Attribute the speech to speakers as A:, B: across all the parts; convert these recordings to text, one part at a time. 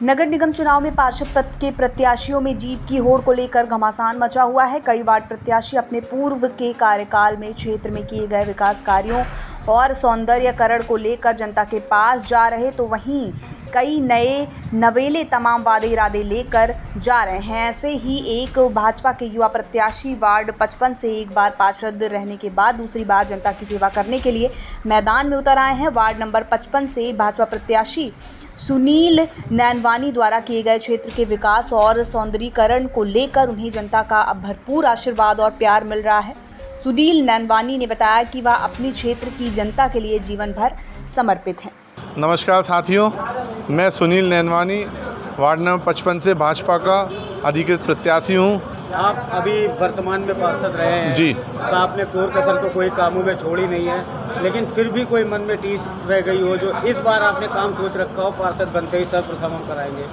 A: नगर निगम चुनाव में पार्षद पद के प्रत्याशियों में जीत की होड़ को लेकर घमासान मचा हुआ है। कई वार्ड प्रत्याशी अपने पूर्व के कार्यकाल में क्षेत्र में किए गए विकास कार्यों और सौंदर्यकरण को लेकर जनता के पास जा रहे, तो वहीं कई नए नवेले तमाम वादे इरादे लेकर जा रहे हैं। ऐसे ही एक भाजपा के युवा प्रत्याशी वार्ड 55 से एक बार पार्षद रहने के बाद दूसरी बार जनता की सेवा करने के लिए मैदान में उतर आए हैं। वार्ड नंबर 55 से भाजपा प्रत्याशी सुनील नैनवानी द्वारा किए गए क्षेत्र के विकास और सौंदर्यीकरण को लेकर उन्हें जनता का अब भरपूर आशीर्वाद और प्यार मिल रहा है। सुनील नैनवानी ने बताया कि वह अपने क्षेत्र की जनता के लिए जीवन भर समर्पित हैं।
B: नमस्कार साथियों, मैं सुनील नैनवानी वार्ड नंबर 55 से भाजपा का अधिकृत प्रत्याशी हूँ।
C: आप अभी वर्तमान में पार्षद रहे हैं
B: जी।
C: तो आपने कोर कसर को कोई कामों में छोड़ी नहीं है, लेकिन फिर भी कोई मन में टीस रह गई हो जो इस बार आपने काम सोच रखा हो पार्षद बनते ही सर्वप्रथम हम कराएंगे?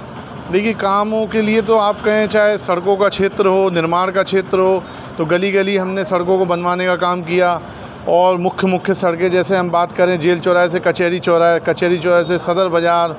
B: देखिए, कामों के लिए तो आप कहें चाहे सड़कों का क्षेत्र हो, निर्माण का क्षेत्र हो, तो गली गली हमने सड़कों को बनवाने का काम किया। और मुख्य सड़कें जैसे हम बात करें जेल चौराहे से कचहरी चौराहे से सदर बाज़ार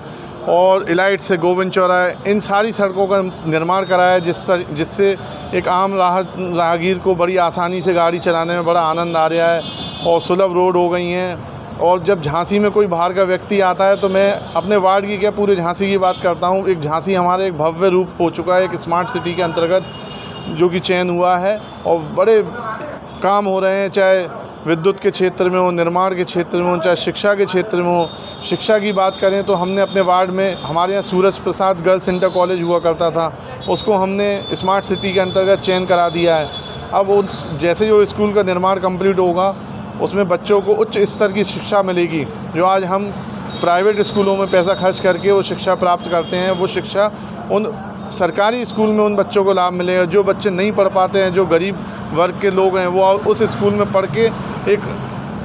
B: और इलाइट से गोविंद चौराहे, इन सारी सड़कों का निर्माण कराया जिससे एक आम राहगीर को बड़ी आसानी से गाड़ी चलाने में बड़ा आनंद आ रहा है और सुलभ रोड हो गई हैं। और जब झांसी में कोई बाहर का व्यक्ति आता है तो मैं अपने वार्ड की क्या पूरे झांसी की बात करता हूँ। एक झांसी हमारे एक भव्य रूप हो चुका है, एक स्मार्ट सिटी के अंतर्गत जो कि चयन हुआ है और बड़े काम हो रहे हैं, चाहे विद्युत के क्षेत्र में हो, निर्माण के क्षेत्र में हो, चाहे शिक्षा के क्षेत्र में हो। शिक्षा की बात करें तो हमने अपने वार्ड में, हमारे यहाँ Suraj Prasad girls inter college हुआ करता था, उसको हमने स्मार्ट सिटी के अंतर्गत चयन करा दिया है। अब उस जैसे जो स्कूल का निर्माण कंप्लीट होगा उसमें बच्चों को उच्च स्तर की शिक्षा मिलेगी। जो आज हम प्राइवेट स्कूलों में पैसा खर्च करके वो शिक्षा प्राप्त करते हैं, वो शिक्षा उन सरकारी स्कूल में उन बच्चों को लाभ मिलेगा। जो बच्चे नहीं पढ़ पाते हैं, जो गरीब वर्ग के लोग हैं, वो उस स्कूल में पढ़ के एक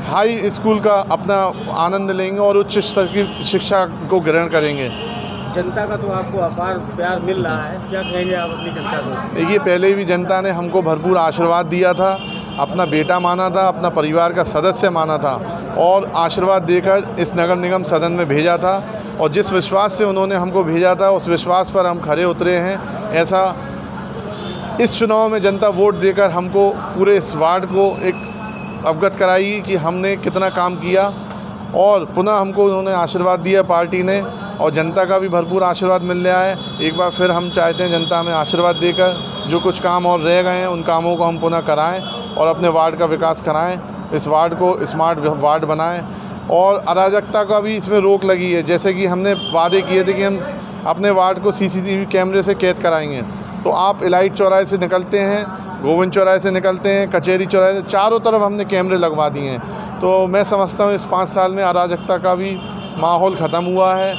B: हाई स्कूल का अपना आनंद लेंगे और उच्च स्तर की शिक्षा को ग्रहण करेंगे।
C: जनता का तो आपको अपार प्यार मिल रहा है, क्या कहेंगे आप अपनी जनता को?
B: देखिए, पहले भी जनता ने हमको भरपूर आशीर्वाद दिया था, अपना बेटा माना था, अपना परिवार का सदस्य माना था और आशीर्वाद देकर इस नगर निगम सदन में भेजा था। और जिस विश्वास से उन्होंने हमको भेजा था उस विश्वास पर हम खरे उतरे हैं। ऐसा इस चुनाव में जनता वोट देकर हमको पूरे इस वार्ड को एक अवगत कराई कि हमने कितना काम किया और पुनः हमको उन्होंने आशीर्वाद दिया पार्टी ने, और जनता का भी भरपूर आशीर्वाद मिल रहा है। एक बार फिर हम चाहते हैं जनता हमें आशीर्वाद देकर जो कुछ काम और रह गए हैं उन कामों को हम पुनः कराएं और अपने वार्ड का विकास कराएं, इस वार्ड को स्मार्ट वार्ड बनाएं। और अराजकता का भी इसमें रोक लगी है, जैसे कि हमने वादे किए थे कि हम अपने वार्ड को CCTV कैमरे से कैद कराएंगे। तो आप इलाइट चौराहे से निकलते हैं, गोविंद चौराहे से निकलते हैं, कचहरी चौराहे से, चारों तरफ हमने कैमरे लगवा दिए हैं। तो मैं समझता हूँ इस 5 साल में अराजकता का भी माहौल ख़त्म हुआ है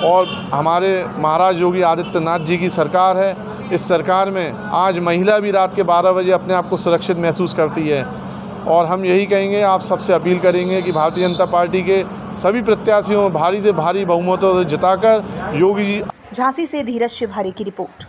B: और हमारे महाराज योगी आदित्यनाथ जी की सरकार है। इस सरकार में आज महिला भी रात के 12 बजे अपने आप को सुरक्षित महसूस करती है। और हम यही कहेंगे, आप सबसे अपील करेंगे कि भारतीय जनता पार्टी के सभी प्रत्याशियों भारी से भारी बहुमतों से जिताकर योगी जी।
A: झांसी से धीरज शिवहरे की रिपोर्ट।